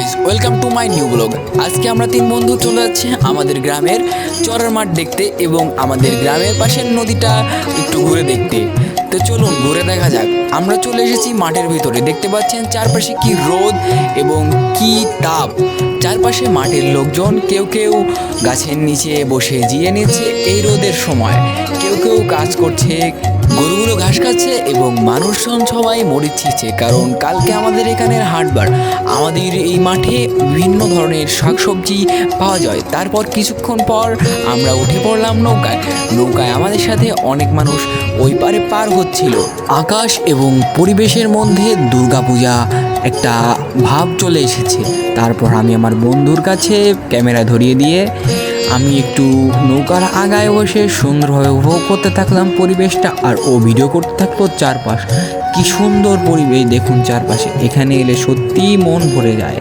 Guys, welcome to my new blog. আজকে আমরা 3 বন্ধু চলে যাচ্ছি আমাদের গ্রামের চরের মাঠ দেখতে এবং আমাদের গ্রামের পাশের নদীটা একটু ঘুরে দেখতে। তো চলুন ঘুরে দেখা যাক। আমরা চলে এসেছি মাঠের ভিতরে, দেখতে পাচ্ছেন চারপাশে কি রোদ এবং কি তাপ। চারপাশে মাঠের লোকজন কেউ কেউ গাছের নিচে বসে জিরিয়ে নিচ্ছে এই রোদের সময়, কেউ কেউ কাজ করছে, গরুগুলো ঘাস খাচ্ছে এবং মানুষজন সবাই মরিচ ছিঁড়ছে, কারণ কালকে আমাদের এখানের হাটবার। আমাদের এই মাঠে বিভিন্ন ধরনের শাকসবজি পাওয়া যায়। তারপর কিছুক্ষণ পর আমরা উঠে পড়লাম নৌকায় আমাদের সাথে অনেক মানুষ ওই পারে পার হচ্ছিল। আকাশ এবং পরিবেশের মধ্যে দুর্গাপূজা একটা ভাব চলে এসেছে। তারপর আমি আমার বন্ধুর কাছে ক্যামেরা ধরিয়ে দিয়ে আমি একটু নৌকার আগায় বসে সুন্দরভাবে উপভোগ করতে থাকলাম পরিবেশটা, আর ও ভিডিও করতে থাকলো চারপাশ। কি সুন্দর পরিবেশ দেখুন চারপাশে, এখানে এলে সত্যিই মন ভরে যায়।